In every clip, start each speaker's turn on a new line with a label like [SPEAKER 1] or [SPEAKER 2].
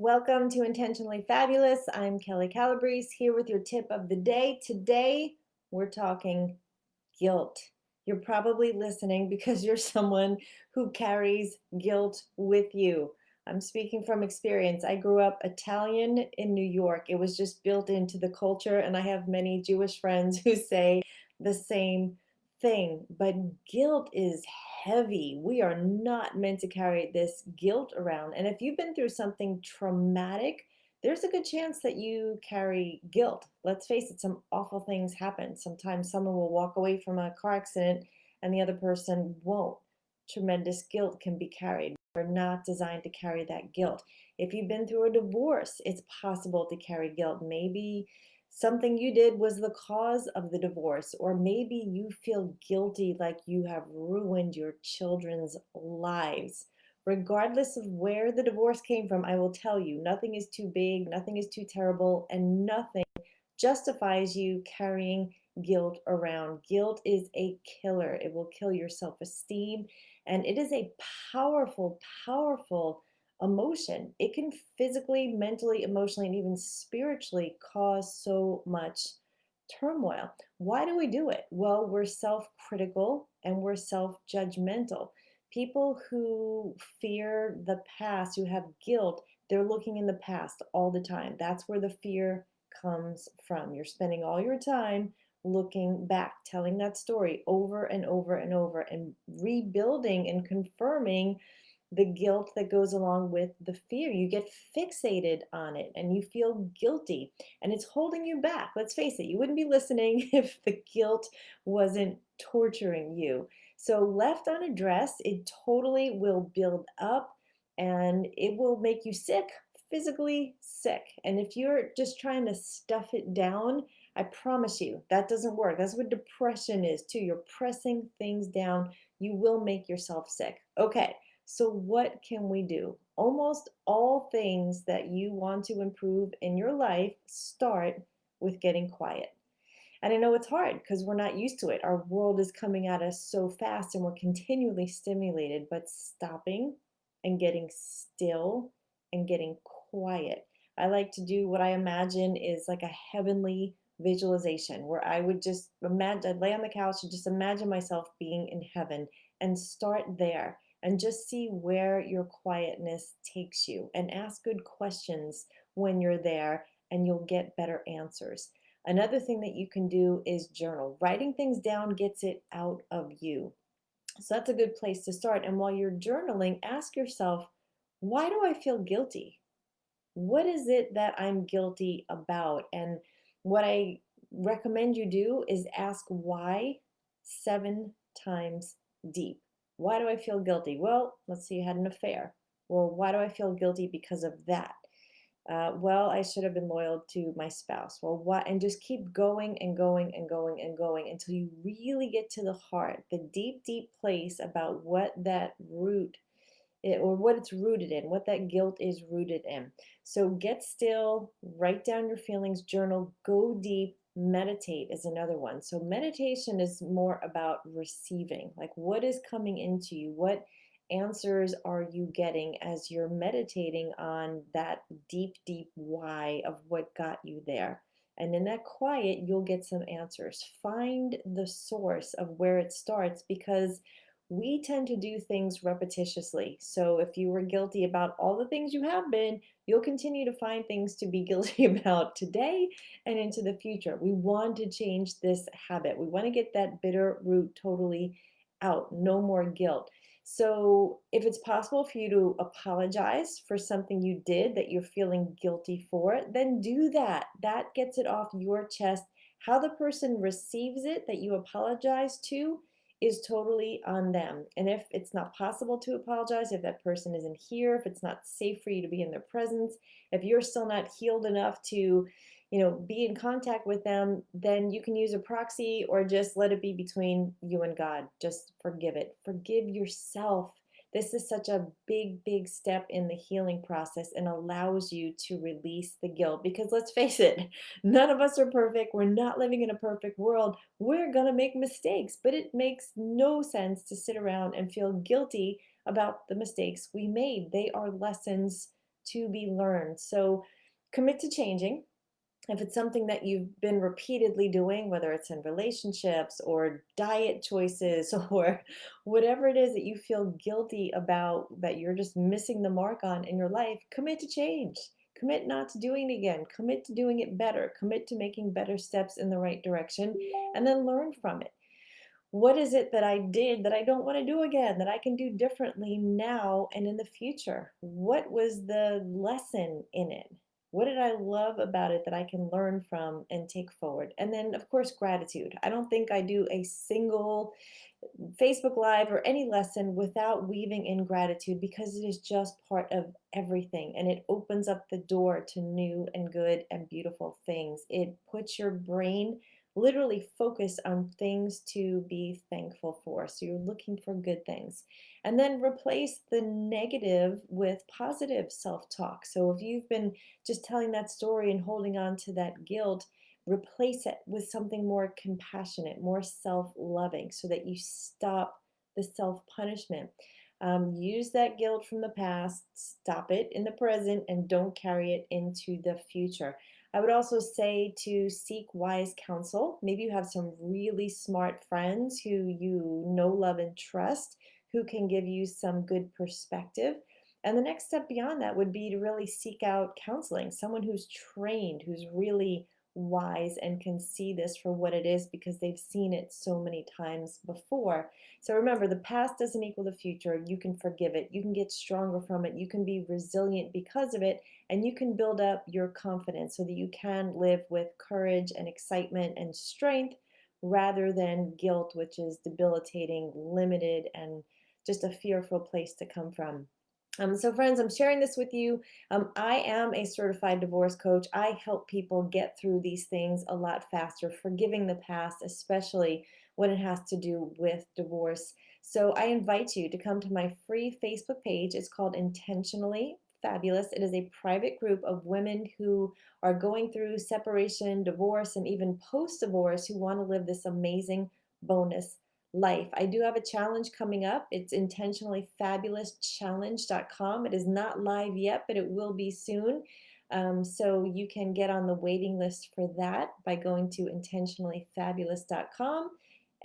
[SPEAKER 1] Welcome to Intentionally Fabulous. I'm Kelly Calabrese here with your tip of the day. Today, we're talking guilt. You're probably listening because you're someone who carries guilt with you. I'm speaking from experience. I grew up Italian in New York. It was just built into the culture, and I have many Jewish friends who say the same thing. But guilt is heavy. We are not meant to carry this guilt around. And if you've been through something traumatic, there's a good chance that you carry guilt. Let's face it, some awful things happen. Sometimes someone will walk away from a car accident and the other person won't. Tremendous guilt can be carried. We're not designed to carry that guilt. If you've been through a divorce, it's possible to carry guilt. Maybe something you did was the cause of the divorce, or maybe you feel guilty like you have ruined your children's lives. Regardless of where the divorce came from, I will tell you, nothing is too big, nothing is too terrible, and nothing justifies you carrying guilt around. Guilt is a killer. It will kill your self esteem, and it is a powerful, powerful emotion. It can physically, mentally, emotionally, and even spiritually cause so much turmoil. Why do we do it? Well, we're self critical and we're self judgmental. People who fear the past, who have guilt, they're looking in the past all the time. That's where the fear comes from. You're spending all your time looking back, telling that story over and over and over, and rebuilding and confirming the guilt that goes along with the fear. You get fixated on it and you feel guilty, and it's holding you back. Let's face it, you wouldn't be listening if the guilt wasn't torturing you. So, left unaddressed, it totally will build up and it will make you sick, physically sick. And if you're just trying to stuff it down, I promise you that doesn't work. That's what depression is, too. You're pressing things down, you will make yourself sick. Okay. So, what can we do? Almost all things that you want to improve in your life start with getting quiet. And I know it's hard because we're not used to it. Our world is coming at us so fast and we're continually stimulated, but stopping and getting still and getting quiet. I like to do what I imagine is like a heavenly visualization where I would just imagine, I'd lay on the couch and just imagine myself being in heaven and start there and just see where your quietness takes you and ask good questions when you're there and you'll get better answers. Another thing that you can do is journal. Writing things down gets it out of you. So that's a good place to start. And while you're journaling, ask yourself, why do I feel guilty? What is it that I'm guilty about? And what I recommend you do is ask why 7 times deep. Why do I feel guilty? Well, let's say you had an affair. Well, why do I feel guilty because of that? Well, I should have been loyal to my spouse. Well, what? And just keep going and going and going and going until you really get to the heart, the deep, deep place about what that root or what it's rooted in, what that guilt is rooted in. So get still, write down your feelings, journal, go deep, meditate is another one. So meditation is more about receiving, like what is coming into you, what answers are you getting as you're meditating on that deep, deep why of what got you there. And in that quiet, you'll get some answers. Find the source of where it starts because we tend to do things repetitiously. So if you were guilty about all the things you have been, you'll continue to find things to be guilty about today and into the future. We want to change this habit. We want to get that bitter root totally out. No more guilt. So if it's possible for you to apologize for something you did that you're feeling guilty for, then do that. That gets it off your chest. How the person receives it that you apologize to is totally on them. And if it's not possible to apologize, if that person isn't here, if it's not safe for you to be in their presence, if you're still not healed enough to, be in contact with them, then you can use a proxy or just let it be between you and God. Just forgive it. Forgive yourself. This is such a big, big step in the healing process and allows you to release the guilt. Because let's face it, none of us are perfect. We're not living in a perfect world. We're going to make mistakes, but it makes no sense to sit around and feel guilty about the mistakes we made. They are lessons to be learned. So commit to changing. If it's something that you've been repeatedly doing, whether it's in relationships or diet choices or whatever it is that you feel guilty about that you're just missing the mark on in your life, commit to change. Commit not to doing it again. Commit to doing it better. Commit to making better steps in the right direction and then learn from it. What is it that I did that I don't want to do again, that I can do differently now and in the future? What was the lesson in it? What did I love about it that I can learn from and take forward? And then, of course, gratitude. I don't think I do a single Facebook Live or any lesson without weaving in gratitude because it is just part of everything and it opens up the door to new and good and beautiful things. It puts your brain literally focused on things to be thankful for. So you're looking for good things. And then replace the negative with positive self talk. So if you've been just telling that story and holding on to that guilt, replace it with something more compassionate, more self loving, so that you stop the self punishment. Use that guilt from the past, stop it in the present, and don't carry it into the future. I would also say to seek wise counsel. Maybe you have some really smart friends who you know, love, and trust who can give you some good perspective. And the next step beyond that would be to really seek out counseling, someone who's trained, who's really wise and can see this for what it is because they've seen it so many times before. So remember, the past doesn't equal the future. You can forgive it. You can get stronger from it. You can be resilient because of it. And you can build up your confidence so that you can live with courage and excitement and strength rather than guilt, which is debilitating, limited, and just a fearful place to come from. So, friends, I'm sharing this with you. I am a certified divorce coach. I help people get through these things a lot faster, forgiving the past, especially when it has to do with divorce. So, I invite you to come to my free Facebook page. It's called Intentionally Fabulous. It is a private group of women who are going through separation, divorce, and even post divorce who want to live this amazing bonus life. I do have a challenge coming up. It's intentionallyfabulouschallenge.com. It is not live yet, but it will be soon. So you can get on the waiting list for that by going to intentionallyfabulous.com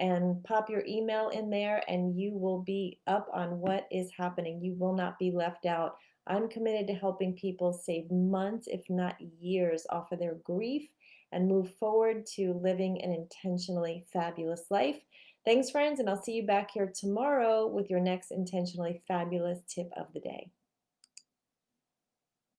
[SPEAKER 1] and pop your email in there, and you will be up on what is happening. You will not be left out. I'm committed to helping people save months, if not years, off of their grief and move forward to living an intentionally fabulous life. Thanks, friends, and I'll see you back here tomorrow with your next Intentionally Fabulous tip of the day.